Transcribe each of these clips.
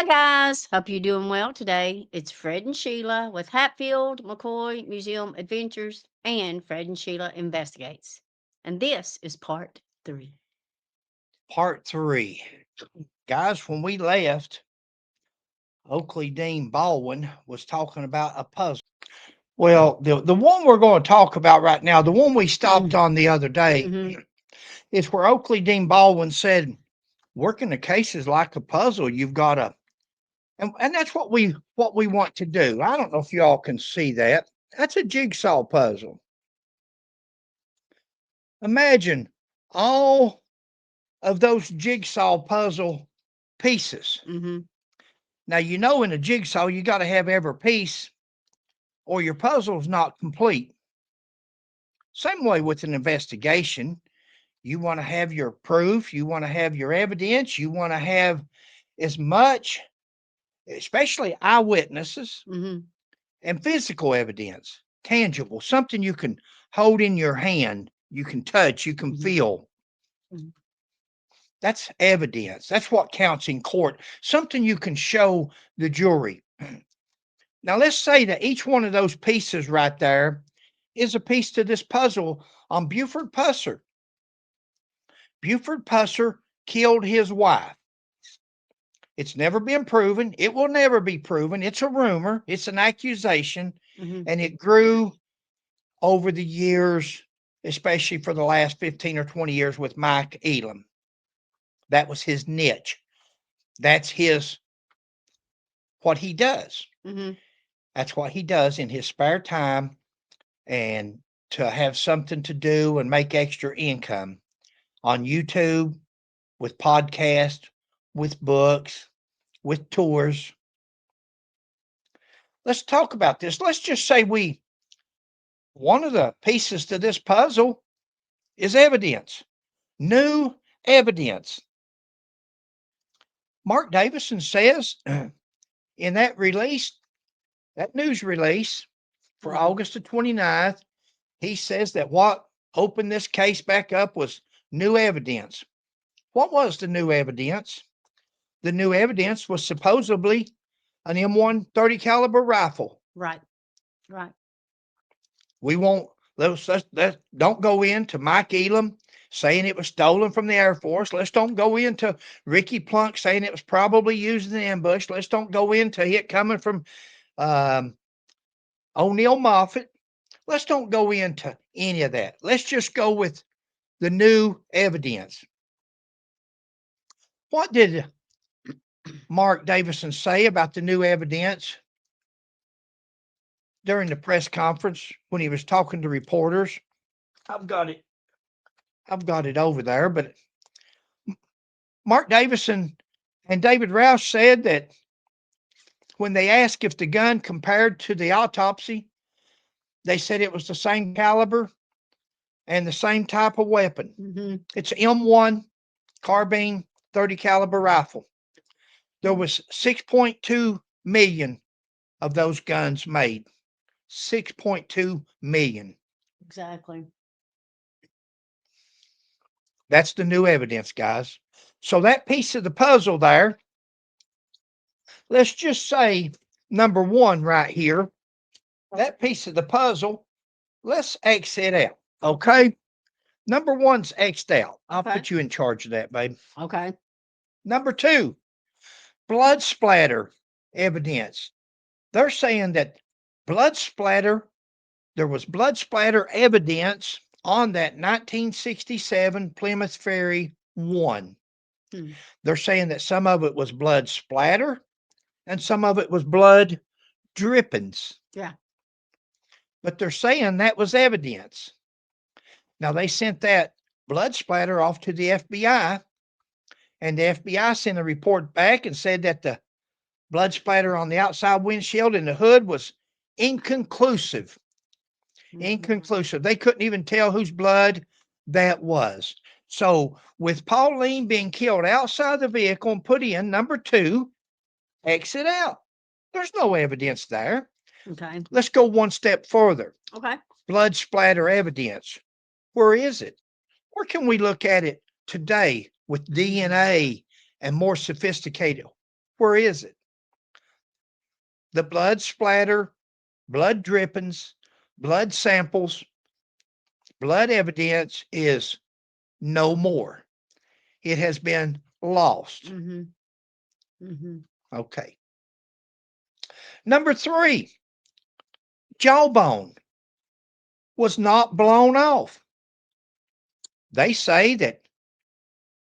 guys. Hope you're doing well today. It's Fred and Sheila with Hatfield, McCoy Museum Adventures and Fred and Sheila Investigates. And this is part 3. Part 3. Guys, when we left, Oakley Dean Baldwin was talking about a puzzle. Well, the one we're going to talk about right now, the one we stopped on the other day, is where Oakley Dean Baldwin said, working the case is like a puzzle. You've got to, and that's what we want to do. I don't know if y'all can see that. That's a jigsaw puzzle. Imagine all of those jigsaw puzzle pieces. Now, in a jigsaw, you got to have every piece or your puzzle's not complete. Same way with an investigation. You want to have your proof, you want to have your evidence, you want to have as much, especially eyewitnesses and physical evidence, tangible, something you can hold in your hand, you can touch, you can feel. That's evidence. That's what counts in court. Something you can show the jury. Now, let's say that each one of those pieces right there is a piece to this puzzle on Buford Pusser. Buford Pusser killed his wife. It's never been proven. It will never be proven. It's a rumor. It's an accusation. And it grew over the years, especially for the last 15 or 20 years with Mike Elam. That was his niche. That's what he does. That's what he does in his spare time and to have something to do and make extra income on YouTube, with podcasts, with books, with tours. Let's talk about this. Let's just say one of the pieces to this puzzle is evidence, new evidence. Mark Davison says in that news release for August the 29th, he says that what opened this case back up was new evidence. What was the new evidence? The new evidence was supposedly an M1 30 caliber rifle. Right. We won't, let's don't go into Mike Elam saying it was stolen from the Air Force. Let's don't go into Ricky Plunk saying it was probably used in the ambush. Let's don't go into it coming from O'Neill Moffett. Let's don't go into any of that. Let's just go with the new evidence. What did Mark Davison say about the new evidence during the press conference when he was talking to reporters? I've got it over there, but Mark Davison and David Roush said that when they asked if the gun compared to the autopsy, they said it was the same caliber and the same type of weapon. It's an M1 carbine 30 caliber rifle. There was 6.2 million of those guns made. 6.2 million. Exactly. That's the new evidence, guys. So that piece of the puzzle there, let's just say number 1 right here, that piece of the puzzle, let's X it out. Okay? Number 1's X'd out. I'll put you in charge of that, babe. Okay. Number 2, blood splatter evidence. They're saying that there was blood splatter evidence on that 1967 Plymouth Ferry 1. They're saying that some of it was blood splatter and some of it was blood drippings. Yeah. But they're saying that was evidence. Now, they sent that blood splatter off to the FBI, and the FBI sent a report back and said that the blood splatter on the outside windshield and the hood was inconclusive. Inconclusive. They couldn't even tell whose blood that was. So, with Pauline being killed outside the vehicle and put in, number 2, exit out. There's no evidence there. Okay. Let's go one step further. Okay. Blood splatter evidence. Where is it? Where can we look at it today with DNA and more sophisticated? Where is it? the blood splatter, blood drippings, blood samples, blood evidence is no more. It has been lost. Mhm. Mhm. Okay. Number three, jawbone was not blown off. They say that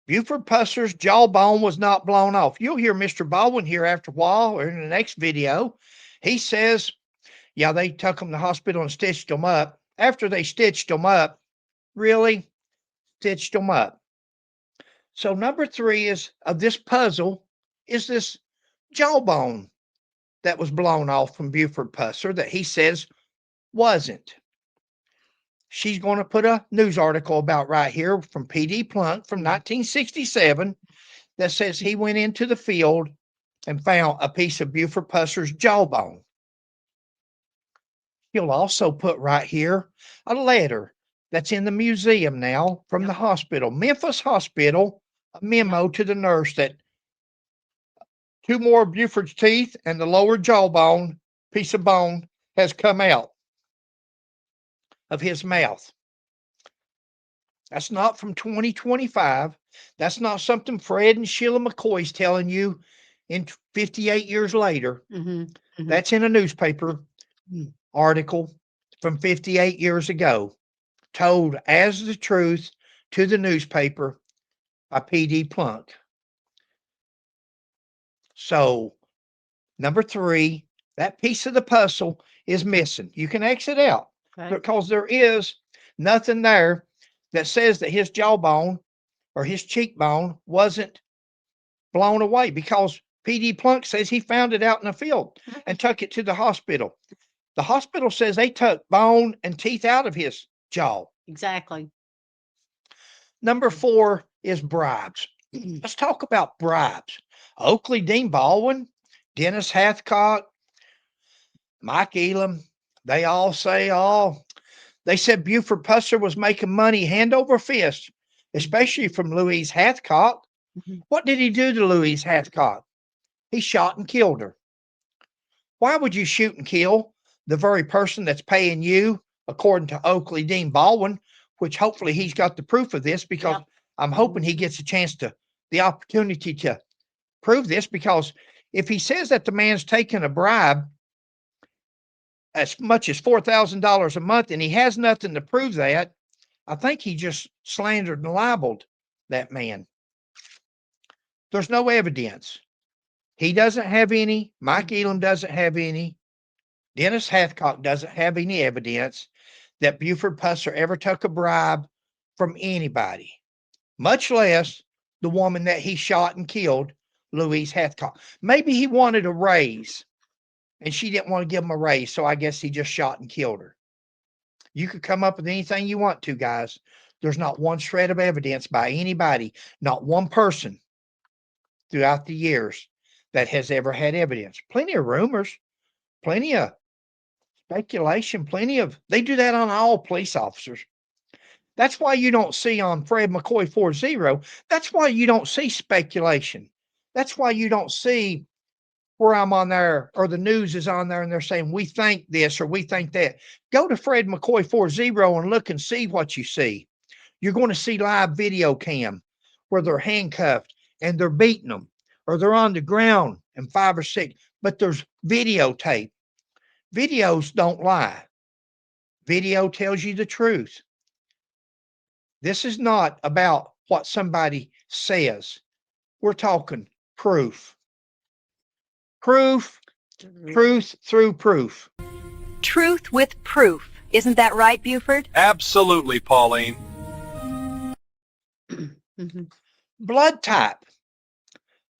Buford Pusser's jawbone was not blown off. You'll hear Mr. Baldwin here after a while or in the next video. He says, yeah, they took him to the hospital and stitched him up. After they stitched him up, really stitched him up. So number three is of this puzzle is this jawbone that was blown off from Buford Pusser that he says wasn't. She's going to put a news article about right here from P.D. Plunk from 1967 that says he went into the field and found a piece of Buford Pusser's jawbone. He'll also put right here a letter that's in the museum now from the hospital, Memphis Hospital, a memo to the nurse that two more of Buford's teeth and the lower jawbone, piece of bone, has come out of his mouth. That's not from 2025. That's not something Fred and Sheila McCoy's telling you in 58 years later. Mhm. Mhm. That's in a newspaper article from 58 years ago, told as the truth to the newspaper by P.D. Plunk. So, number three, that piece of the puzzle is missing. You can exit out Okay. because there is nothing there that says that his jawbone or his cheekbone wasn't blown away because P.D. Plunk says he found it out in the field and took it to the hospital. The hospital says they took bone and teeth out of his jaw. Exactly. Number four is bribes. Let's talk about bribes. Oakley, Dean Baldwin, Dennis Hathcock, Mike Elam, they all say, oh, they said Buford Pusser was making money hand over fist, especially from Louise Hathcock. Mhm. What did he do to Louise Hathcock? He shot and killed her. Why would you shoot and kill the very person that's paying you, according to Oakley Dean Baldwin, which hopefully he's got the proof of this because Yep. I'm hoping he gets a chance to the opportunity to prove this because if he says that the man's taking a bribe as much as $4,000 a month and he has nothing to prove that, I think he just slandered and libeled that man. There's no evidence. He doesn't have any. Mike Elam doesn't have any. Dennis Hathcock doesn't have any evidence that Buford Pusser ever took a bribe from anybody, much less the woman that he shot and killed, Louise Hathcock. Maybe he wanted a raise and she didn't want to give him a raise, so I guess he just shot and killed her. You could come up with anything you want to, guys. There's not one shred of evidence by anybody, not one person throughout the years that has ever had evidence. Plenty of rumors, plenty of speculation, plenty of, they do that on all police officers. That's why you don't see on Fred McCoy 40, that's why you don't see speculation. That's why you don't see where I'm on there or the news is on there and they're saying, we think this or we think that. Go to Fred McCoy 40 and look and see what you see. You're going to see live video cam where they're handcuffed and they're beating them or they're on the ground and 5 or 6, but there's videotape. Videos don't lie. Video tells you the truth. This is not about what somebody says. We're talking proof. Proof, truth through proof. Truth with proof. Isn't that right, Buford? Absolutely, Pauline. Mhm. Blood type.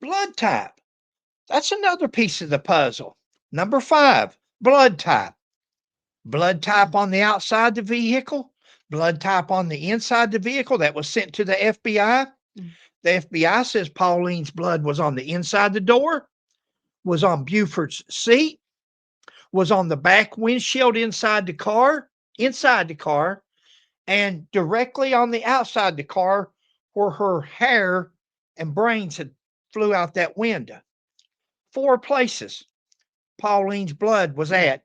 Blood type. That's another piece of the puzzle. Number 5, blood type. Blood type on the outside the vehicle, blood type on the inside the vehicle that was sent to the FBI. The FBI says Pauline's blood was on the inside the door, was on Buford's seat, was on the back windshield inside the car, and directly on the outside the car where her hair and brains had flew out that window. 4 places. Pauline's blood was at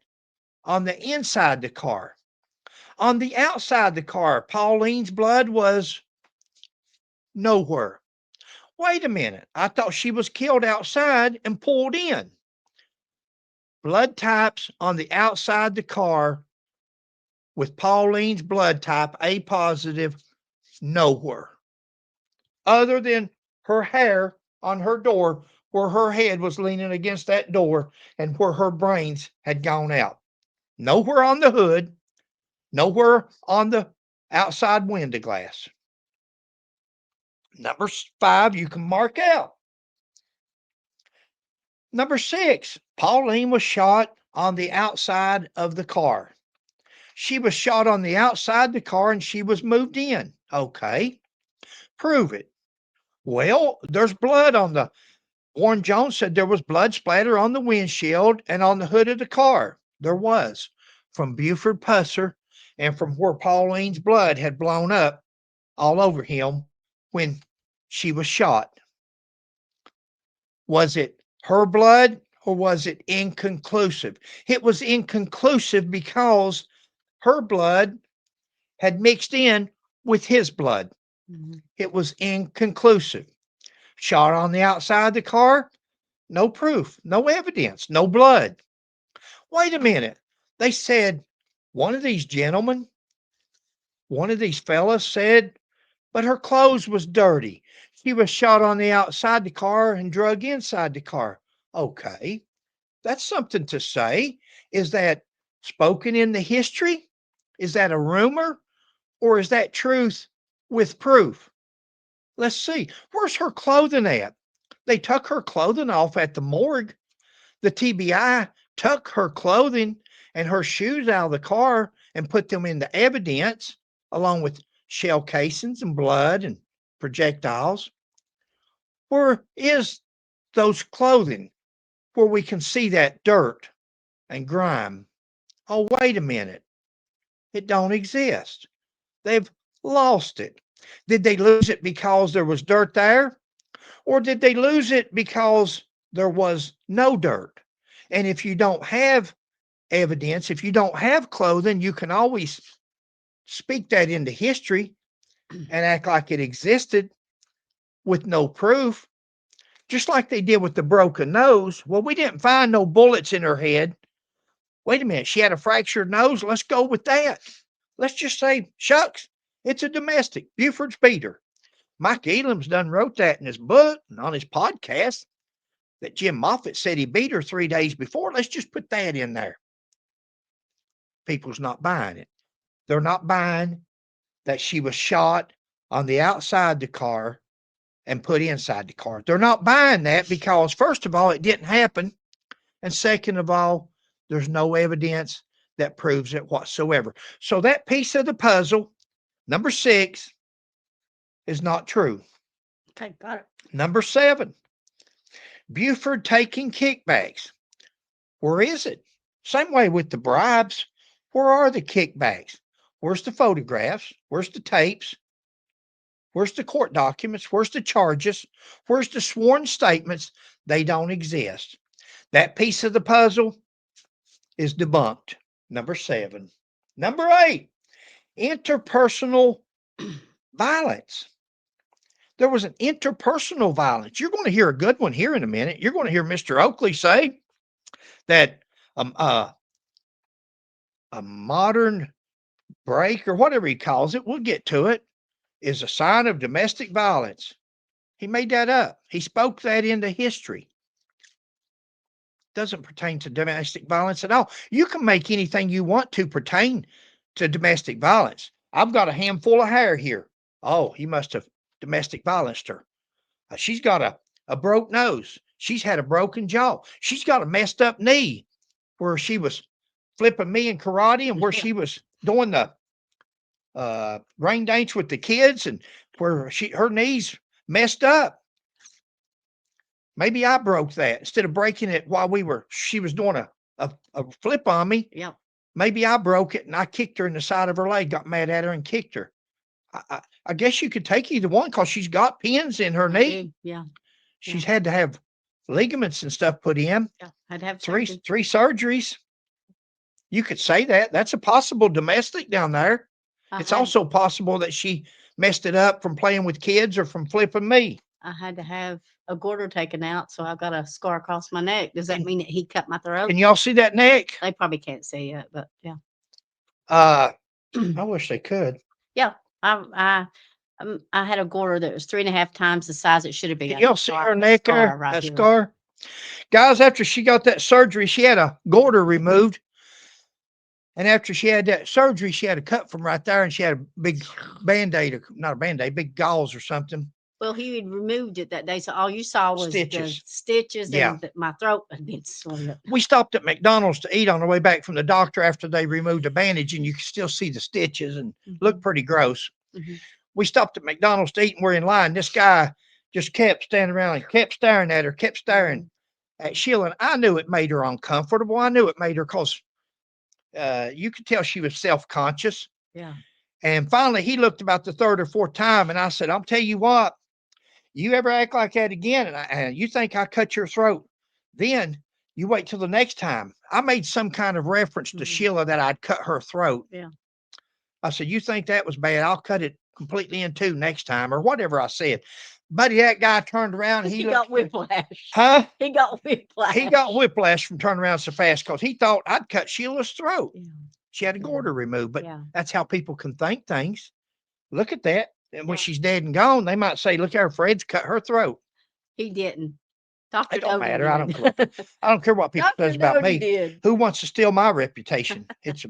on the inside the car. On the outside the car, Pauline's blood was nowhere. Wait a minute. I thought she was killed outside and pulled in. Blood types on the outside the car with Pauline's blood type A positive nowhere. Other than her hair on her door where her head was leaning against that door and where her brains had gone out. Nowhere on the hood, nowhere on the outside window glass. Number 5, you can mark out. Number 6, Pauline was shot on the outside of the car. She was shot on the outside the car and she was moved in. Okay, prove it. Well, there's blood on the. Warren Jones said there was blood splatter on the windshield and on the hood of the car. There was, from Buford Pusser and from where Pauline's blood had blown up all over him when she was shot. Was it her blood or was it inconclusive? It was inconclusive because her blood had mixed in with his blood. It was inconclusive. Shot on the outside of the car, no proof, no evidence, no blood. Wait a minute. They said one of these gentlemen, one of these fellas said, but her clothes was dirty. She was shot on the outside the car and drug inside the car. Okay, that's something to say. Is that spoken in the history? Is that a rumor? Or is that truth with proof? Let's see. Where's her clothing at? They took her clothing off at the morgue. The TBI took her clothing and her shoes out of the car and put them in the evidence, along with shell casings and blood and projectiles. Where is those clothing where we can see that dirt and grime? Oh, wait a minute. It don't exist. They've lost it. Did they lose it because there was dirt there? Or did they lose it because there was no dirt? And if you don't have evidence, if you don't have clothing, you can always speak that into history and act like it existed with no proof, just like they did with the broken nose. Well, we didn't find no bullets in her head. Wait a minute, she had a fractured nose. Let's go with that. Let's just say, shucks, it's a domestic. Buford's beat her. Mike Elam's done wrote that in his book and on his podcast that Jim Moffitt said he beat her 3 days before. Let's just put that in there. People's not buying it. They're not buying that she was shot on the outside the car and put inside the car. They're not buying that because, first of all, it didn't happen. And second of all, there's no evidence that proves it whatsoever. So that piece of the puzzle, number 6, is not true. Okay, got it. Number 7, Buford taking kickbacks. Where is it? Same way with the bribes. Where are the kickbacks? Where's the photographs? Where's the tapes? Where's the court documents? Where's the charges? Where's the sworn statements? They don't exist. That piece of the puzzle is debunked. Number 7. Number 8, interpersonal violence. There was an interpersonal violence. You're going to hear a good one here in a minute. You're going to hear Mr. Oakley say that a modern break, or whatever he calls it, we'll get to it, is a sign of domestic violence. He made that up. He spoke that into history. Doesn't pertain to domestic violence at all. You can make anything you want to pertain to domestic violence. I've got a handful of hair here. Oh, he must have domestic violenced her. She's got a broke nose. She's had a broken jaw. She's got a messed up knee where she was flipping me in karate and where she was doing the rain dance with the kids and where her knees messed up. Maybe I broke that instead of breaking it while she was doing a flip on me. Yeah. Maybe I broke it and I kicked her in the side of her leg, got mad at her and kicked her. I guess you could take either one because she's got pins in her knee. Yeah. She's had to have ligaments and stuff put in. Yeah, I'd have Three surgery. surgeries. You could say that. That's a possible domestic down there. I It's had also possible that she messed it up from playing with kids or from flipping me. I had to have a goiter taken out, so I've got a scar across my neck. Does that Can, mean that he cut my throat? can y'all see that neck? They probably can't see it, but yeah. I wish they could. Yeah, I had a goiter that was 3.5 times the size it should have been. Can y'all see her neck Scar there? right That here. scar? Guys, after she got that surgery, she had a goiter removed. And after she had that surgery, she had a cut from right there and she had a big band-aid, not a band-aid, big gauze or something. Well, he had removed it that day, so all you saw was the Stitches. stitches Yeah. and my throat had been slit. We stopped at McDonald's to eat on the way back from the doctor after they removed the bandage, and you can still see the stitches and look pretty gross. We stopped at McDonald's to eat and we're in line. This guy just kept standing around and kept staring at her, kept staring at Sheila. And I knew it made her uncomfortable. I knew it made her because you could tell she was self-conscious. Yeah. And finally, he looked about the third or fourth time, and I said, "I'll tell you what, you ever act like that again, and you think I cut your throat, then you wait till the next time." I made some kind of reference to Sheila that I'd cut her throat. Yeah. I said, "You think that was bad? I'll cut it completely in two next time," or whatever I said. Buddy, that guy turned around. He got whiplash. Huh? He got whiplash. He got whiplash from turning around so fast because he thought I'd cut Sheila's throat. Yeah. She had a goiter removed, but Yeah. that's how people can think things. Look at that. And when she's dead and gone, they might say, "Look, our Fred's cut her throat." He didn't. Dr. It don't Doty matter. I did. don't care. I don't care what people Dr. says about Doty me. did. Who wants to steal my reputation? It's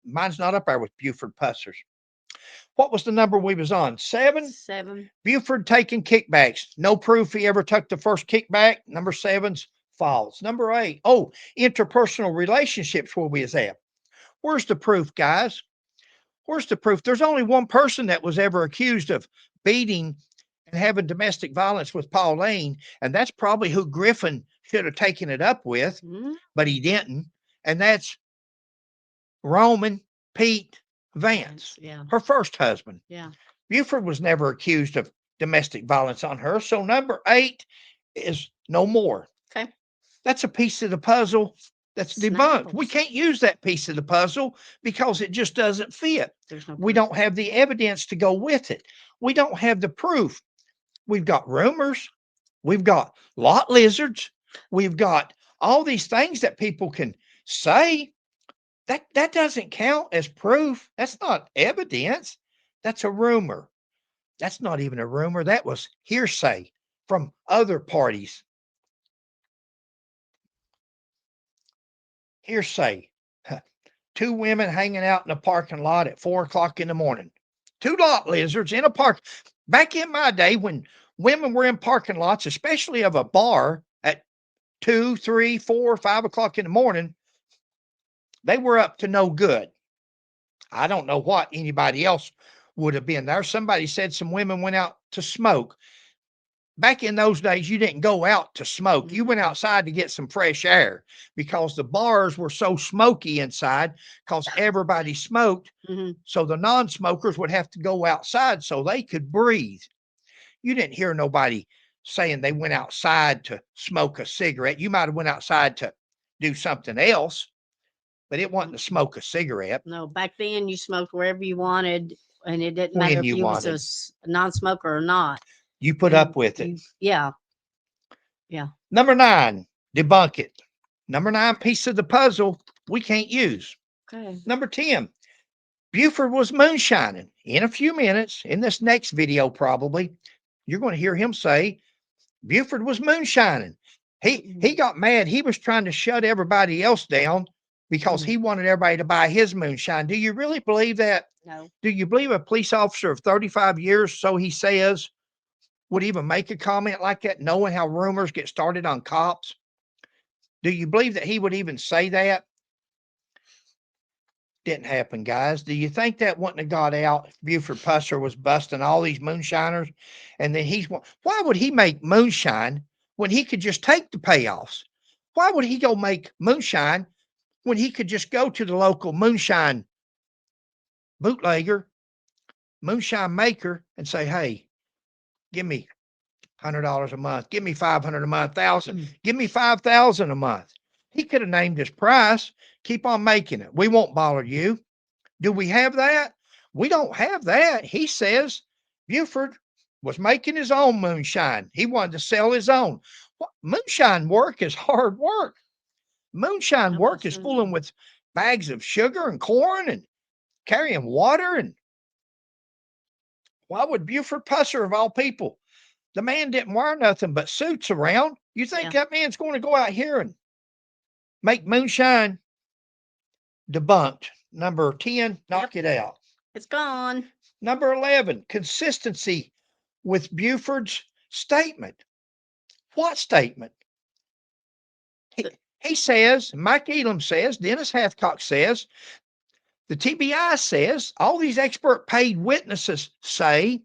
mine's not up there with Buford Pussers. What was the number we was on? 7? 7. Buford taking kickbacks. No proof he ever took the first kickback. Number 7's false. Number 8. Oh, interpersonal relationships where we is at. Where's the proof, guys? Where's the proof? There's only one person that was ever accused of beating and having domestic violence with Pauline, and that's probably who Griffin should have taken it up with, but he didn't. And that's Roman Pete Vance, her first husband. Yeah. Buford was never accused of domestic violence on her. So number 8 is no more. Okay. That's a piece of the puzzle that's debunked. We can't use that piece of the puzzle because it just doesn't fit. We don't have the evidence to go with it. We don't have the proof. We've got rumors. We've got lot lizards. We've got all these things that people can say. That doesn't count as proof. That's not evidence. That's a rumor. That's not even a rumor. That was hearsay from other parties. Hearsay. 2 women hanging out in a parking lot at 4 o'clock in the morning. 2 lot lizards in a park. Back in my day when women were in parking lots, especially of a bar at 2, 3, 4, 5 o'clock in the morning, they were up to no good. I don't know what anybody else would have been there. Somebody said some women went out to smoke. Back in those days, you didn't go out to smoke. You went outside to get some fresh air because the bars were so smoky inside because everybody smoked. So the non-smokers would have to go outside so they could breathe. You didn't hear nobody saying they went outside to smoke a cigarette. You might have went outside to do something else, but it wasn't to smoke a cigarette. No, back then you smoked wherever you wanted, and it didn't When matter if you you was wanted. a non-smoker or not. You put up with it. Yeah. Number 9, debunk it. Number 9 piece of the puzzle we can't use. Okay. Number 10, Buford was moonshining. In a few minutes, in this next video probably, you're going to hear him say Buford was moonshining. He got mad. He was trying to shut everybody else down because he wanted everybody to buy his moonshine. Do you really believe that? No. Do you believe a police officer of 35 years, so he says, would even make a comment like that, knowing how rumors get started on cops? Do you believe that he would even say that? Didn't happen, guys. Do you think that wouldn't have got out if Buford Pusser was busting all these moonshiners? And then why would he make moonshine when he could just take the payoffs? Why would he go make moonshine when he could just go to the local moonshine bootlegger, moonshine maker, and say, "Hey, give me $100 a month. Give me $500 a month. 1,000. Give me 5,000 a month. He could have named his price. Keep on making it. We won't bother you. Do we have that? We don't have that. He says Buford was making his own moonshine. He wanted to sell his own. Moonshine work is hard work. Moonshine work is fooling with bags of sugar and corn and carrying water. And why would Buford Pusser, of all people, the man didn't wear nothing but suits around. You think that man's going to go out here and make moonshine? Debunked. Number 10, knock it out. It's gone. Number 11, consistency with Buford's statement. What statement? He says, Mike Elam says, Dennis Hathcock says, the TBI says, all these expert paid witnesses say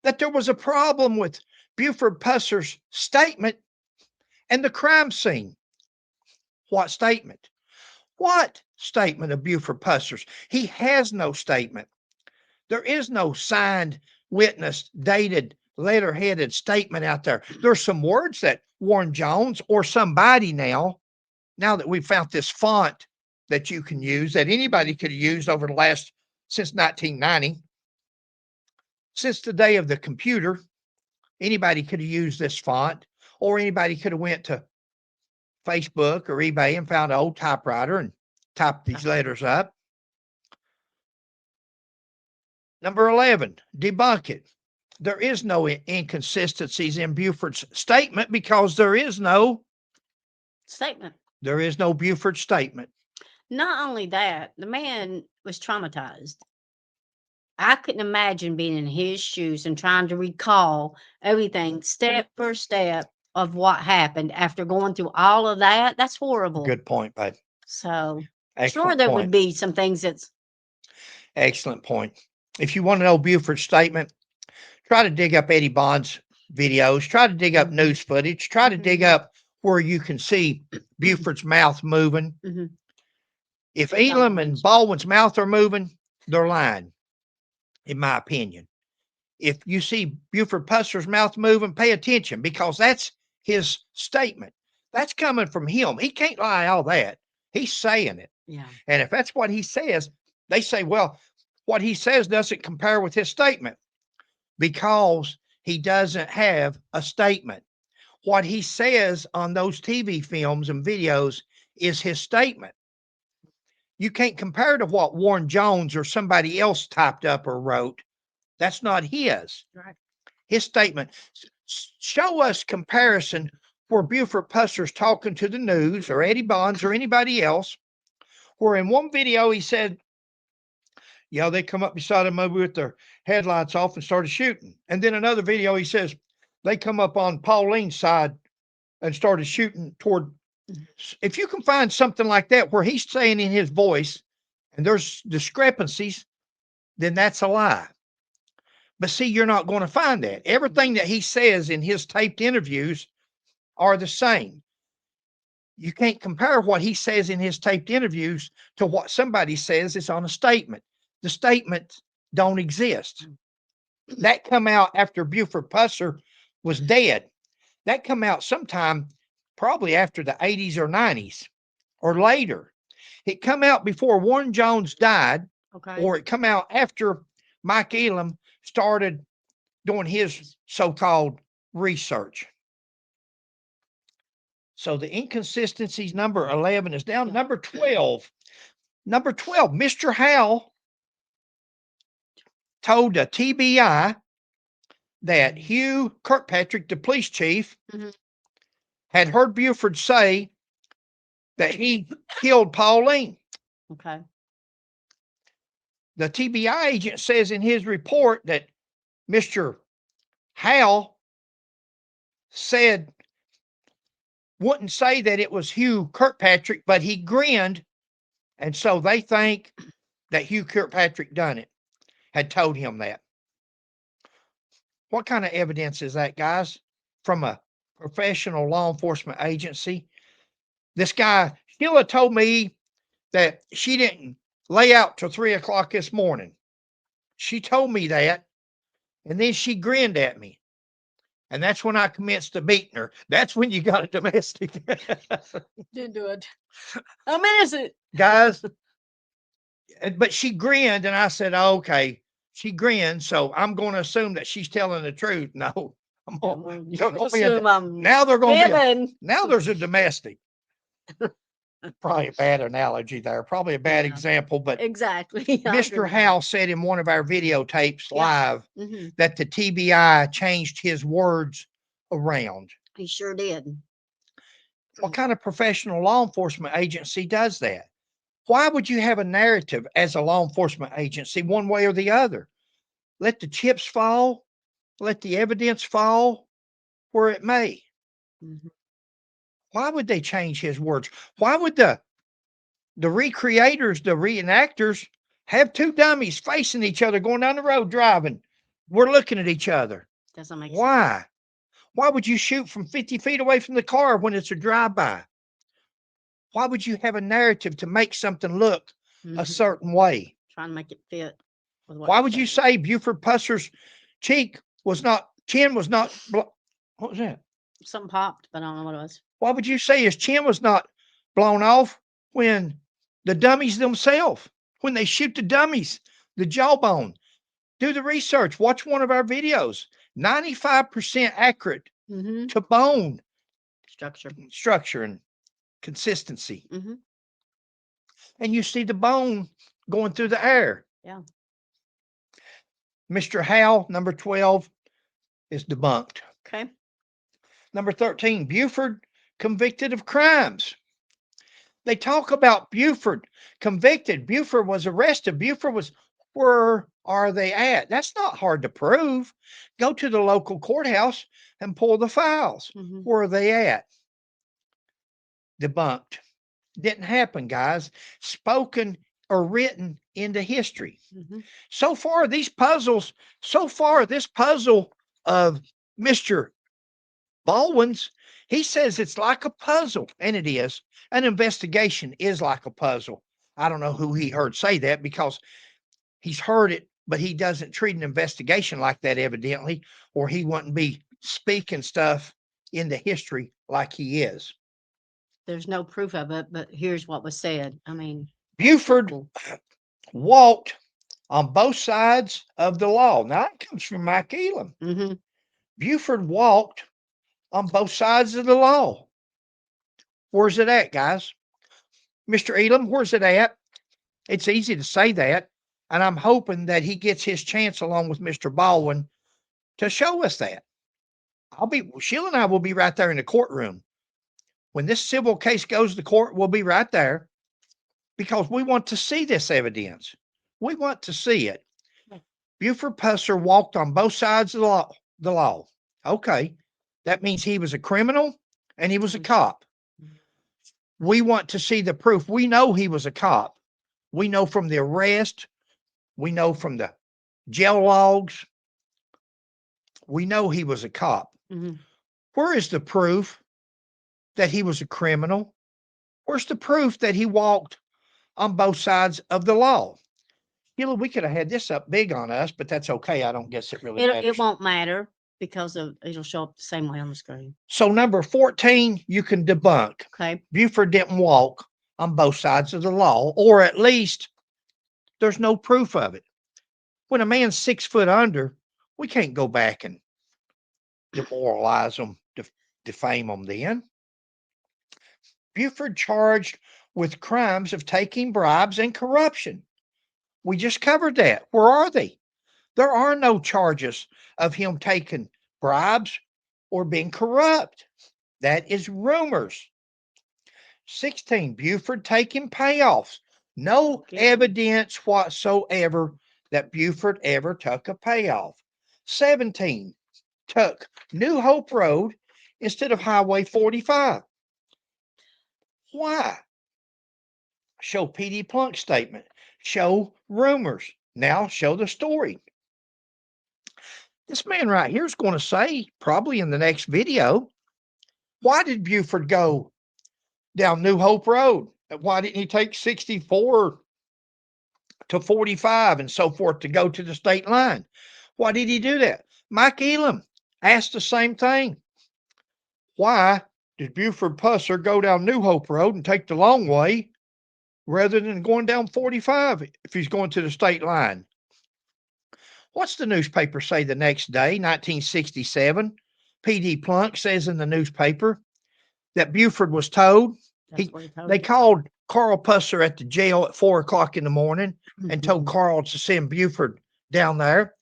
that there was a problem with Buford Pusser's statement and the crime scene. What statement? What statement of Buford Pusser's? He has no statement. There is no signed, witness, dated, letter-headed statement out there. There's some words that Warren Jones or somebody now that we've found this font that you can use, that anybody could have used over the last, since 1990, since the day of the computer, anybody could have used this font, or anybody could have went to Facebook or eBay and found an old typewriter and typed these letters up. Number 11, debunk it. There is no inconsistencies in Buford's statement because there is no statement. There is no Buford statement. Not only that, the man was traumatized. I couldn't imagine being in his shoes and trying to recall everything step for step of what happened after going through all of that. That's horrible. Good point, babe. So, Excellent sure, there point. would be some things that's. Excellent point. If you want to know Buford's statement, try to dig up Eddie Bond's videos, try to dig up news footage, try to dig up where you can see Buford's mouth moving. If Elam and Baldwin's mouth are moving, they're lying, in my opinion. If you see Buford Pusser's mouth moving, pay attention because that's his statement. That's coming from him. He can't lie all that. He's saying it. Yeah. And if that's what he says, they say, well, what he says doesn't compare with his statement because he doesn't have a statement. What he says on those TV films and videos is his statement. You can't compare to what Warren Jones or somebody else typed up or wrote. That's not his. Right. His statement. Show us comparison where Buford Pusser's talking to the news or Eddie Bonds or anybody else, where in one video he said, they come up beside a movie with their headlights off and started shooting. And then another video he says, they come up on Pauline's side and started shooting toward. If you can find something like that where he's saying in his voice and there's discrepancies, then that's a lie. But see, you're not going to find that. Everything that he says in his taped interviews are the same. You can't compare what he says in his taped interviews to what somebody says is on a statement. The statements don't exist. That come out after Buford Pusser was dead. That come out sometime probably after the 80s or 90s or later. It come out before Warren Jones died, or it come out after Mike Elam started doing his so-called research. So the inconsistencies, number 11 is down. Number 12, Mr. Howell told the TBI that Hugh Kirkpatrick, the police chief, had heard Buford say that he killed Pauline. Okay. The TBI agent says in his report that Mr. Howell wouldn't say that it was Hugh Kirkpatrick, but he grinned. And so they think that Hugh Kirkpatrick done it, had told him that. What kind of evidence is that, guys? From a professional law enforcement agency? This guy, Sheila told me that she didn't lay out till 3 o'clock this morning. She told me that, and then she grinned at me. And that's when I commenced to beating her. That's when you got a domestic. Didn't do it. How many is it? Guys, but she grinned and I said, oh, okay. She grinned, so I'm going to assume that she's telling the truth. No, I'm gonna, Assume I'm now they're going to be kidding. now there's a domestic. Probably a bad analogy there, probably a bad Yeah. example, but Exactly. I agree Mr. with that. Howell said in one of our videotapes Yeah. live Mhm. that the TBI changed his words around. He sure did. What kind of professional law enforcement agency does that? Why would you have a narrative as a law enforcement agency one way or the other? Let the chips fall, let the evidence fall where it may. Mhm. Why would they change his words? Why would the recreators, the reenactors, have two dummies facing each other going down the road driving? We're looking at each other. Doesn't make sense. Why? Why would you shoot from 50 feet away from the car when it's a drive-by? Why would you have a narrative to make something look a Mhm. certain way? Trying to make it fit with what Why you're would you saying. say Buford Pusser's chin was not, what was that? Something popped, but I don't know what it was. Why would you say his chin was not blown off when the dummies themselves, when they shoot the dummies, the jawbone? Do the research. Watch one of our videos. 95% accurate Mm-hmm. to bone Structure. and consistency. Mm-hmm. And you see the bone going through the air. Yeah. Mr. Howell, number 12, is debunked. Okay. Number 13, Buford convicted of crimes. They talk about Buford convicted. Buford was arrested. Buford was, where are they at? That's not hard to prove. Go to the local courthouse and pull the files. Mm-hmm. Where are they at? Debunked. Didn't happen, guys. Spoken or written into history. Mm-hmm. So far, this puzzle of Mr. Baldwin's, he says it's like a puzzle, and it is. An investigation is like a puzzle. I don't know who he heard say that because he's heard it, but he doesn't treat an investigation like that, evidently, or he wouldn't be speaking stuff into history like he is. There's no proof of it, but here's what was said. I mean, Buford walked on both sides of the law. Now, that comes from Mike Elam. mm-hmm. Buford walked on both sides of the law. Where's it at, guys? Mr. Elam, where's it at? It's easy to say that, and I'm hoping that he gets his chance along with Mr. Baldwin to show us that. Sheila and I will be right there in the courtroom. When this civil case goes to court, we'll be right there because we want to see this evidence. We want to see it. Buford Pusser walked on both sides of the law. Okay. That means he was a criminal and he was a cop. We want to see the proof. We know he was a cop. We know from the arrest. We know from the jail logs. We know he was a cop. Mm-hmm. Where is the proof that he was a criminal? Where's the proof that he walked on both sides of the law? You know, we could have had this up big on us, but that's okay. I don't guess it really matters. It won't matter because it'll show up the same way on the screen. So number 14, you can debunk. Okay. Buford didn't walk on both sides of the law, or at least there's no proof of it. When a man's 6 foot under, we can't go back and demoralize them, defame them then. Buford charged with crimes of taking bribes and corruption. We just covered that. Where are they? There are no charges of him taking bribes or being corrupt. That is rumors. 16, Buford taking payoffs. No evidence whatsoever that Buford ever took a payoff. 17, took New Hope Road instead of Highway 45. Why? Show P.D. Plunk's statement. Show rumors. Now show the story. This man right here is going to say, probably in the next video, why did Buford go down New Hope Road? Why didn't he take 64 to 45 and so forth to go to the state line? Why did he do that? Mike Elam asked the same thing. Why did Buford Pusser go down New Hope Road and take the long way rather than going down 45 if he's going to the state line? What's the newspaper say the next day, 1967? P.D. Plunk says in the newspaper that Buford was towed. That's what he told They me. called Carl Pusser at the jail at 4 o'clock in the morning and told Mhm. Carl to send Buford down there.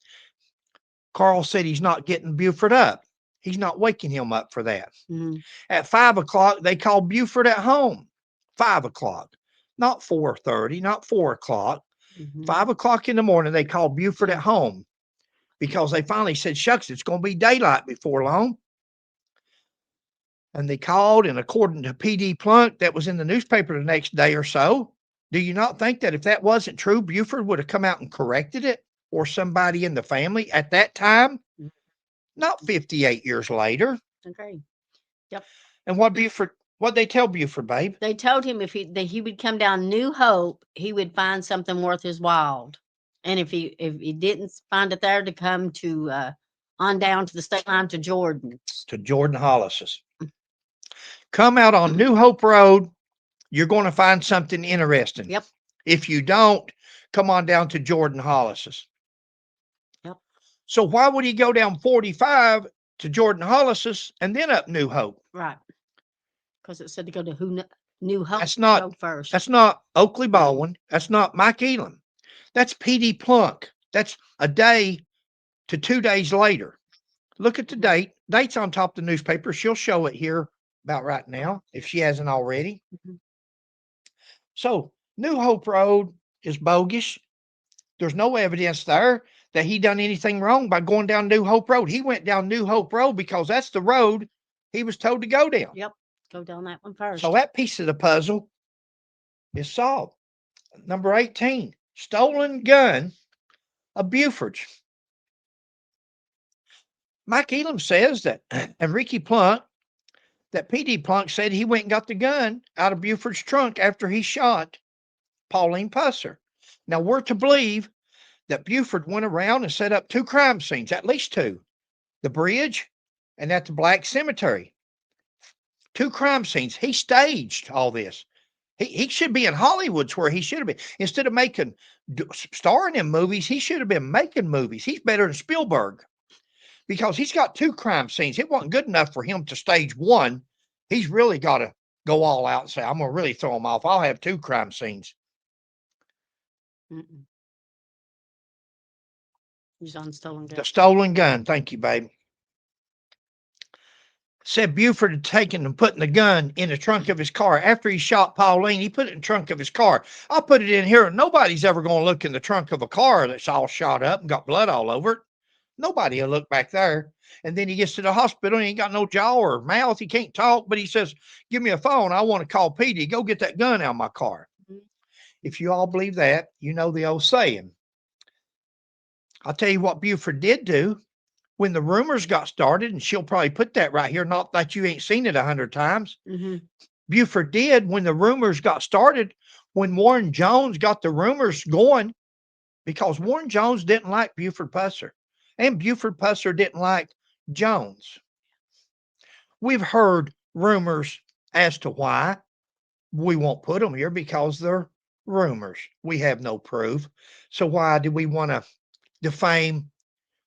Carl said he's not getting Buford up. He's not waking him up for that. Mhm. At 5 o'clock, they called Buford at home. 5 o'clock, not 4:30, not 4 o'clock. Mhm. 5 o'clock in the morning, they called Buford at home because they finally said, shucks, it's going to be daylight before long. And they called, and according to P.D. Plunk, that was in the newspaper the next day or so. Do you not think that if that wasn't true, Buford would have come out and corrected it, or somebody in the family at that time? Mhm. Not 58 years later. Okay. Yep. And what they tell Buford, babe? They told him that he would come down New Hope, he would find something worth his while. And if he didn't find it there, to come to on down to the state line to Jordan. To Jordan Hollis's. Come out on New Hope Road. You're going to find something interesting. Yep. If you don't, come on down to Jordan Hollis's. Yep. So why would he go down 45 to Jordan Hollis's and then up New Hope? Right. Because it said to go to New Hope first. That's not Oakley Baldwin. That's not Mike Elam. That's P.D. Plunk. That's a day to 2 days later. Look at the date. Date's on top of the newspaper. She'll show it here about right now if she hasn't already. Mhm. So New Hope Road is bogus. There's no evidence there that he done anything wrong by going down New Hope Road. He went down New Hope Road because that's the road he was told to go down. Yep. Go down that one first. So that piece of the puzzle is solved. Number 18, stolen gun of Buford's. Mike Elam says that, and Ricky Plunk, that P.D. Plunk said he went and got the gun out of Buford's trunk after he shot Pauline Pusser. Now, we're to believe that Buford went around and set up 2 crime scenes, at least 2, the bridge and at the Black Cemetery. 2 crime scenes. He staged all this. He should be in Hollywood's where he should have been. Instead of starring in movies, he should have been making movies. He's better than Spielberg because he's got 2 crime scenes. It wasn't good enough for him to stage 1. He's really got to go all out and say, I'm going to really throw him off. I'll have 2 crime scenes. Mm-mm. He's on stolen gun. The stolen gun. Thank you, babe. Said Buford had taken and putting the gun in the trunk of his car. After he shot Pauline, he put it in the trunk of his car. I'll put it in here. Nobody's ever going to look in the trunk of a car that's all shot up and got blood all over it. Nobody will look back there. And then he gets to the hospital and he ain't got no jaw or mouth. He can't talk, but he says, give me a phone. I want to call Petey. Go get that gun out of my car. Mhm. If you all believe that, you know the old saying. I'll tell you what Buford did do. When the rumors got started, and she'll probably put that right here, not that you ain't seen it 100 times. Mhm. Buford did when the rumors got started, when Warren Jones got the rumors going, because Warren Jones didn't like Buford Pusser, and Buford Pusser didn't like Jones. We've heard rumors as to why. We won't put them here because they're rumors. We have no proof. So why do we want to defame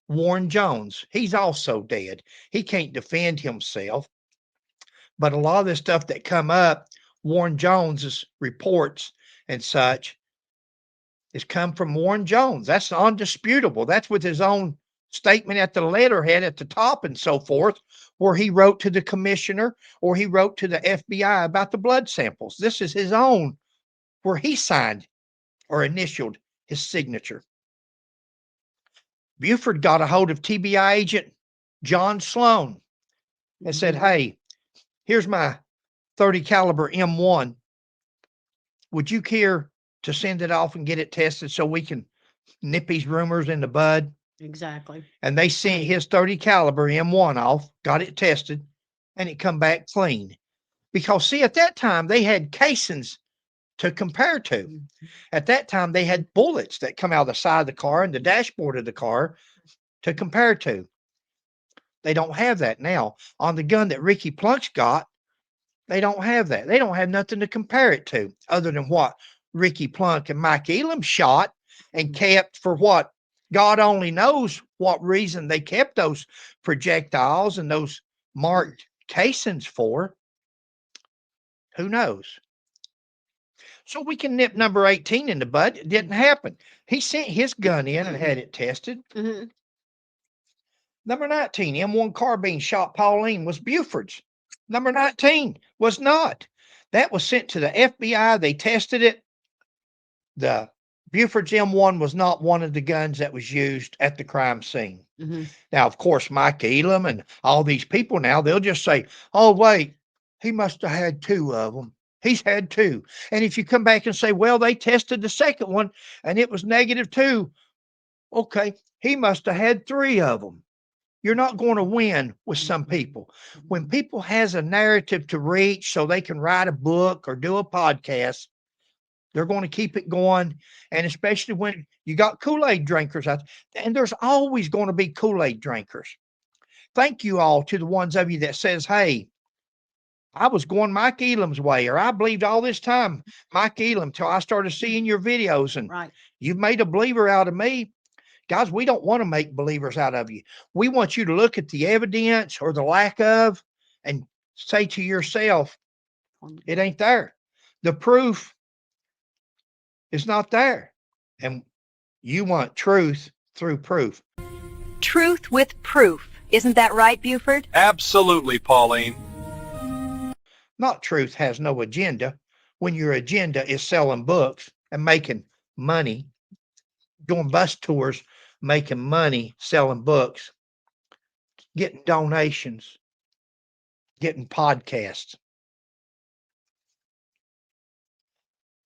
Warren Jones? He's also dead. He can't defend himself. But a lot of this stuff that come up, Warren Jones's reports and such, has come from Warren Jones. That's undisputable. That's with his own statement at the letterhead at the top and so forth, where he wrote to the commissioner or he wrote to the FBI about the blood samples. This is his own, where he signed or initialed his signature. Buford got a hold of TBI agent John Sloan and said, hey, here's my 30 caliber M1. Would you care to send it off and get it tested so we can nip these rumors in the bud? Exactly. And they sent his 30 caliber M1 off, got it tested, and it come back clean. Because see, at that time they had casings to compare to. Mhm. At that time they had bullets that come out of the side of the car and the dashboard of the car to compare to. They don't have that now. On the gun that Ricky Plunk's got, they don't have that. They don't have nothing to compare it to other than what Ricky Plunk and Mike Elam shot and kept for what God only knows what reason they kept those projectiles and those marked casings for. Who knows? So we can nip number 18 in the bud. It didn't happen. He sent his gun in and had it tested. Mm-hmm. Number 19, M1 carbine shot Pauline was Buford's. Number 19 was not. That was sent to the FBI. They tested it. The Buford's M1 was not one of the guns that was used at the crime scene. Mm-hmm. Now, of course, Mike Elam and all these people now, they'll just say, oh, wait, he must have had 2 of them. He's had 2. And if you come back and say, well, they tested the second one and it was -2. Okay, he must have had 3 of them. You're not going to win with some people. When people has a narrative to reach so they can write a book or do a podcast, they're going to keep it going. And especially when you got Kool-Aid drinkers out there, and there's always going to be Kool-Aid drinkers. Thank you all to the ones of you that says, hey, I was going Mike Elam's way, or I believed all this time Mike Elam till I started seeing your videos, and Right. you've made a believer out of me. Guys, we don't want to make believers out of you. We want you to look at the evidence or the lack of and say to yourself, it ain't there. The proof is not there. And you want truth through proof. Truth with proof. Isn't that right, Buford? Absolutely, Pauline. Not truth has no agenda when your agenda is selling books and making money, doing bus tours, making money, selling books, getting donations, getting podcasts.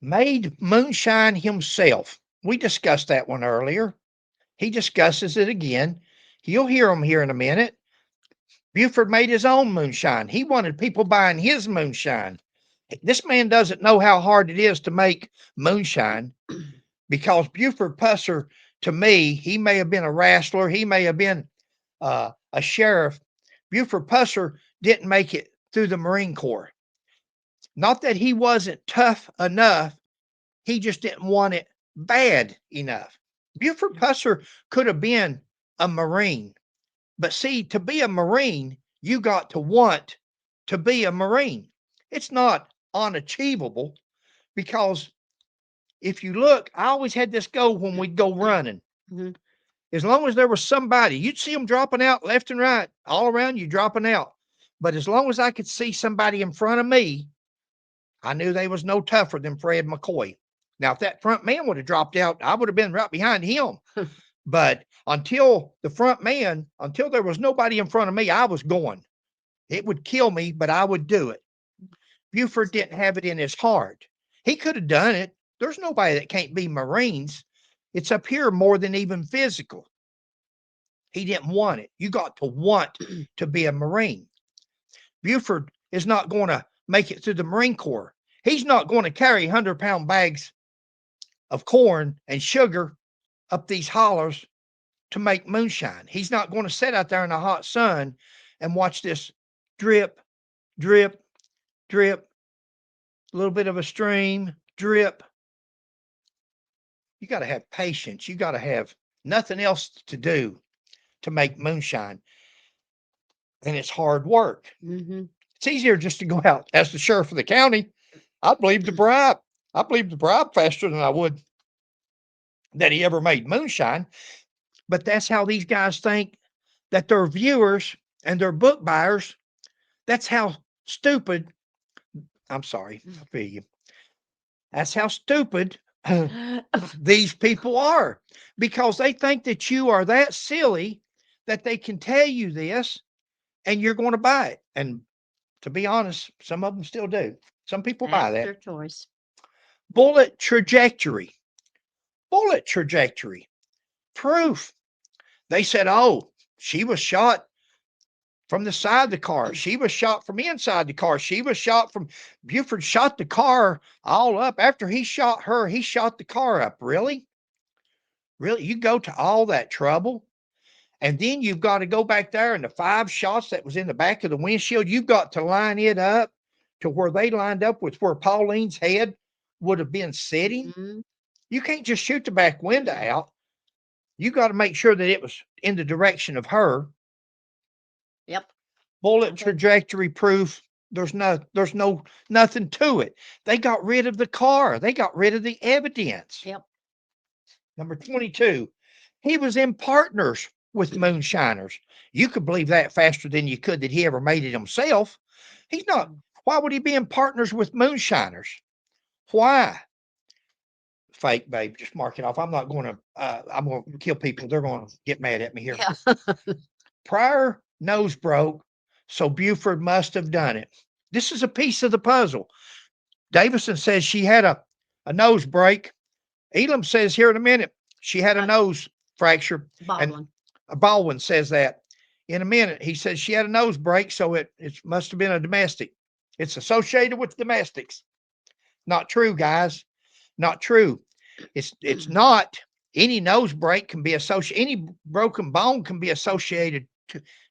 Made moonshine himself. We discussed that one earlier. He discusses it again. You'll hear him here in a minute. Buford made his own moonshine. He wanted people buying his moonshine. This man doesn't know how hard it is to make moonshine, because Buford Pusser, to me, he may have been a wrestler. He may have been a sheriff. Buford Pusser didn't make it through the Marine Corps. Not that he wasn't tough enough. He just didn't want it bad enough. Buford Pusser could have been a Marine. But see, to be a Marine, you got to want to be a Marine. It's not unachievable, because if you look, I always had this goal when we'd go running. Mm-hmm. As long as there was somebody, you'd see them dropping out left and right, all around you dropping out. But as long as I could see somebody in front of me, I knew they was no tougher than Fred McCoy. Now, if that front man would have dropped out, I would have been right behind him. But until there was nobody in front of me, I was going. It would kill me, but I would do it. Buford didn't have it in his heart. He could have done it. There's nobody that can't be Marines. It's up here more than even physical. He didn't want it. You got to want to be a Marine. Buford is not going to make it through the Marine Corps. He's not going to carry 100-pound bags of corn and sugar up these hollers to make moonshine. He's not going to sit out there in the hot sun and watch this drip, drip, drip, a little bit of a stream, drip. You got to have patience. You got to have nothing else to do to make moonshine. And it's hard work. Mm-hmm. It's easier just to go out as the sheriff of the county. I believe the bribe. I believe the bribe faster than I would that he ever made moonshine. But that's how these guys think that their viewers and their book buyers, that's how stupid, I'm sorry, I feel you. That's how stupid these people are, because they think that you are that silly that they can tell you this and you're going to buy it. And to be honest, some of them still do. Some people buy That's that. their choice. Bullet trajectory. Bullet trajectory. Proof. They said, oh, she was shot from the side of the car. She was shot from inside the car. She was shot from, Buford shot the car all up. After he shot her, he shot the car up. Really? Really? You go to all that trouble And then you've got to go back there and the 5 shots that was in the back of the windshield, you've got to line it up to where they lined up with where Pauline's head would have been sitting. Mhm. You can't just shoot the back window out. You got to make sure that it was in the direction of her. Yep. Bullet Okay. trajectory proof. There's nothing to it. They got rid of the car. They got rid of the evidence. Yep. Number 22, he was in partners with moonshiners. You could believe that faster than you could that he ever made it himself. He's not. Why would he be in partners with moonshiners? Why? Fake, babe. Just mark it off. I'm not going to. I'm going to kill people. They're going to get mad at me here. Yeah. Prior nose broke, so Buford must have done it. This is a piece of the puzzle. Davison says she had a nose break. Elam says here in a minute she had a nose fracture. Baldwin. And Baldwin says that in a minute. He says she had a nose break, so it must have been a domestic. It's associated with domestics. Not true, guys. Not true. It's not. Any nose break can be associated. Any broken bone can be associated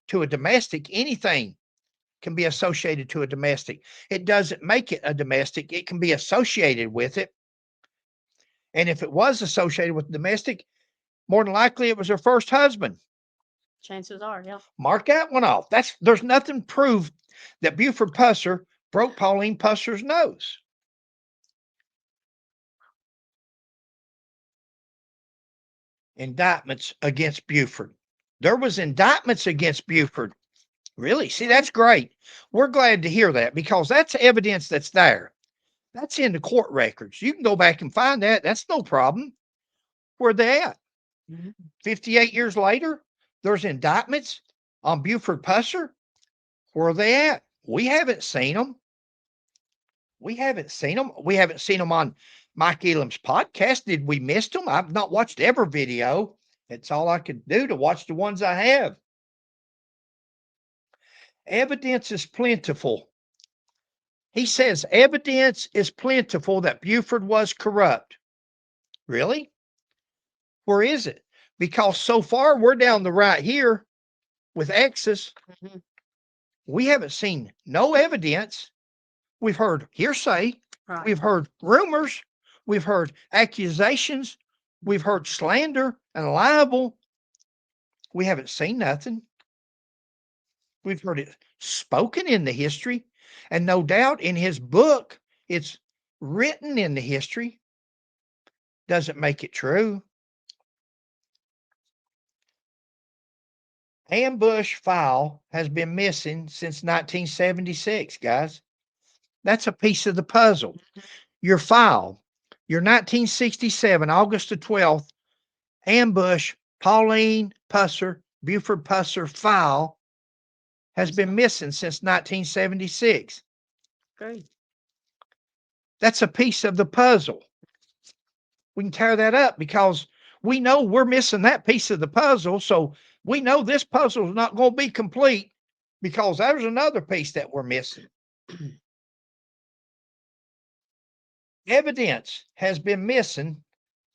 to a domestic. Anything can be associated to a domestic. It doesn't make it a domestic. It can be associated with it. And if it was associated with domestic, more than likely it was her first husband. Chances are, yeah. Mark that one off. There's nothing proved that Buford Pusser broke Pauline Pusser's nose. Indictments against Buford. There was indictments against Buford. Really? See, that's great. We're glad to hear that because that's evidence that's there. That's in the court records. You can go back and find that. That's no problem. Where they at? 58 years later, there's indictments on Buford Pusser. Where are they at? We haven't seen them. We haven't seen them. We haven't seen them on Mike Elam's podcast. Did we miss them? I've not watched every video. It's all I could do to watch the ones I have. Evidence is plentiful. He says evidence is plentiful that Buford was corrupt. Really? Where is it? Because so far we're down the right here with X's. Mhm. We haven't seen no evidence. We've heard hearsay. Right. We've heard rumors. We've heard accusations. We've heard slander and libel. We haven't seen nothing. We've heard it spoken in the history. And no doubt in his book, it's written in the history. Doesn't make it true. Ambush file has been missing since 1976, guys. That's a piece of the puzzle. Your file, your 1967, August the 12th, ambush, Pauline Pusser, Buford Pusser file has been missing since 1976. Great. That's a piece of the puzzle. We can tear that up because we know we're missing that piece of the puzzle. So we know this puzzle is not going to be complete because there's another piece that we're missing. Evidence has been missing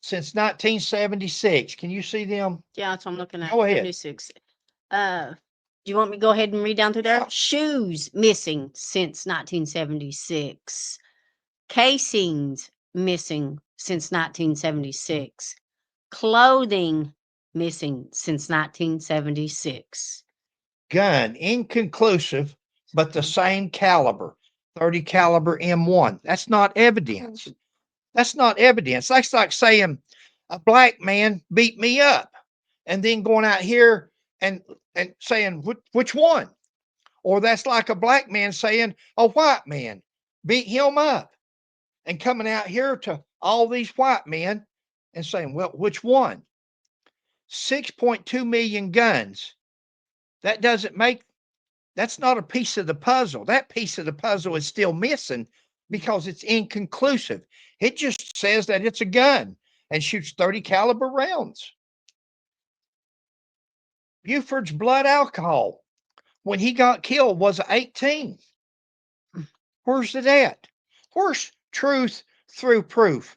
since 1976. Can you see them? Yeah, that's what I'm looking at. Go ahead. 76. Do you want me to go ahead and read down through there? Yeah. Shoes missing since 1976. Casings missing since 1976. Clothing missing since 1976. Gun, inconclusive, but the same caliber, 30 caliber M1. That's not evidence. That's not evidence. That's like saying a black man beat me up and then going out here and saying, which one? Or that's like a black man saying a white man beat him up and coming out here to all these white men and saying, well, which one? 6.2 million guns. That doesn't make, that's not a piece of the puzzle. That piece of the puzzle is still missing because it's inconclusive. It just says that it's a gun and shoots 30 caliber rounds. Buford's blood alcohol when he got killed was 18. Where's it at? Where's truth through proof?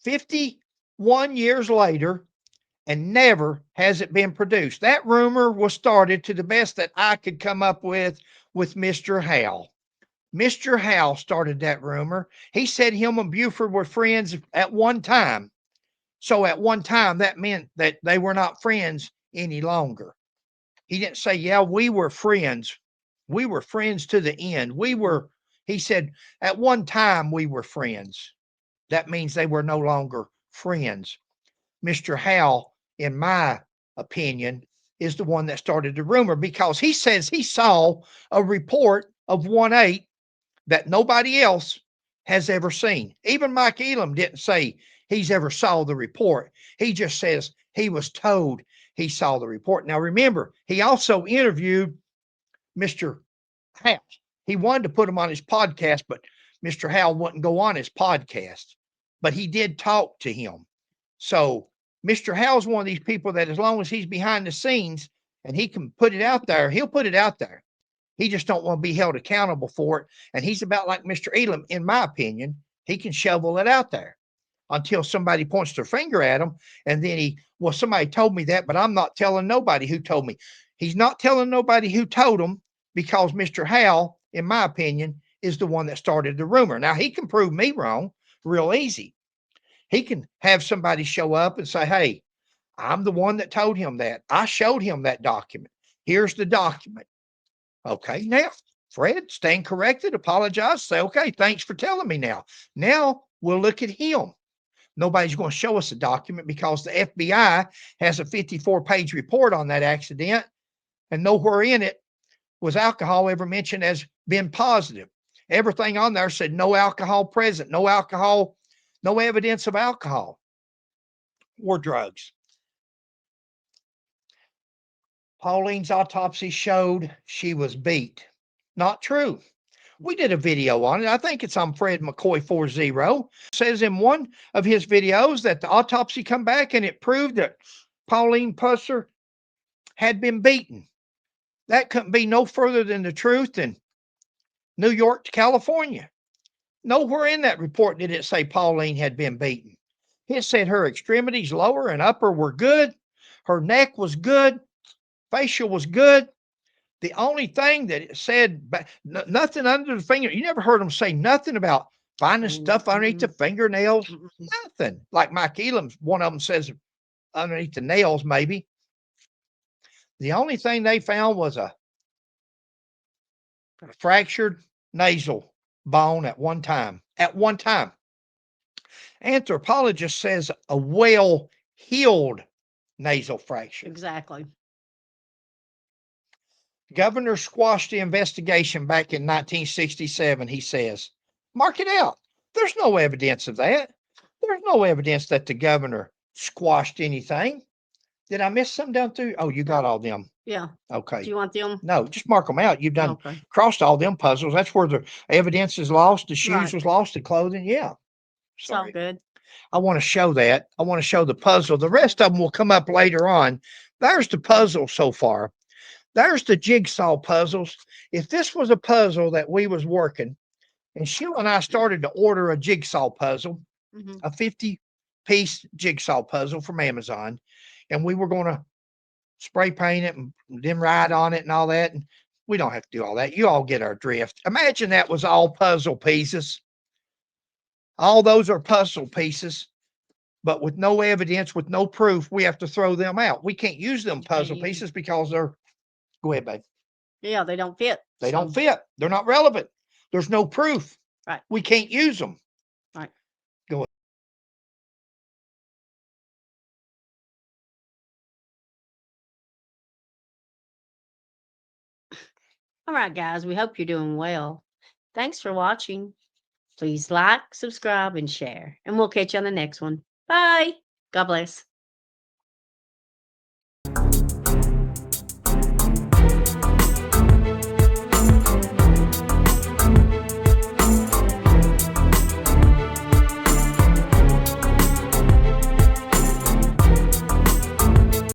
51 years later, and never has it been produced. That rumor was started, to the best that I could come up with Mr. Howell. Mr. Howell started that rumor. He said him and Buford were friends at one time. So at one time, that meant that they were not friends any longer. He didn't say, yeah, we were friends. We were friends to the end. He said, at one time we were friends. That means they were no longer friends. Mr. Howell, in my opinion, is the one that started the rumor, because he says he saw a report of 1/8 that nobody else has ever seen. Even Mike Elam didn't say he's ever saw the report. He just says he was told he saw the report. Now remember, he also interviewed Mr. Howell. He wanted to put him on his podcast, but Mr. Howell wouldn't go on his podcast. But he did talk to him. So Mr. Howell's one of these people that, as long as he's behind the scenes and he can put it out there, he'll put it out there. He just don't want to be held accountable for it. And he's about like Mr. Elam, in my opinion. He can shovel it out there until somebody points their finger at him. And then somebody told me that, but I'm not telling nobody who told me. He's not telling nobody who told him, because Mr. Howell, in my opinion, is the one that started the rumor. Now, he can prove me wrong real easy. He can have somebody show up and say, hey, I'm the one that told him that. I showed him that document. Here's the document. Okay, now, Fred, stand corrected, apologize, say, okay, thanks for telling me now. Now we'll look at him. Nobody's going to show us a document because the FBI has a 54-page report on that accident, and nowhere in it was alcohol ever mentioned as being positive. Everything on there said no alcohol present, no alcohol, no evidence of alcohol or drugs. Pauline's autopsy showed she was beat. Not true. We did a video on it. I think it's on Fred McCoy 40. It says in one of his videos that the autopsy come back and it proved that Pauline Pusser had been beaten. That couldn't be no further than the truth than New York to California. Nowhere in that report did it say Pauline had been beaten. It said her extremities, lower and upper, were good. Her neck was good. Facial was good. The only thing that it said, nothing under the finger. You never heard them say nothing about finding stuff underneath the fingernails. Nothing. Like Mike Elam's, one of them says underneath the nails, maybe. The only thing they found was a fractured nasal bone at one time. At one time. Anthropologist says a well-healed nasal fracture. Exactly. Governor squashed the investigation back in 1967, he says. Mark it out. There's no evidence of that. There's no evidence that the governor squashed anything. Did I miss something down through? Oh, you got all them. Yeah. Okay. Do you want them? No, just mark them out. You've done Okay. crossed all them puzzles. That's where the evidence is lost. The shoes Right. was lost. The clothing. Yeah. It's all good. I want to show that. I want to show the puzzle. The rest of them will come up later on. There's the puzzle so far. There's the jigsaw puzzles. If this was a puzzle that we was working, and Sheila and I started to order a jigsaw puzzle, a 50-piece jigsaw puzzle from Amazon, and we were going to spray paint it and then write on it and all that. And we don't have to do all that. You all get our drift. Imagine that was all puzzle pieces. All those are puzzle pieces, but with no evidence, with no proof, we have to throw them out. We can't use them puzzle pieces because they're, go ahead, babe. Yeah, they don't fit. They don't fit. They're not relevant. There's no proof. Right. We can't use them. Right. Go ahead. All right, guys. We hope you're doing well. Thanks for watching. Please like, subscribe, and share. And we'll catch you on the next one. Bye. God bless.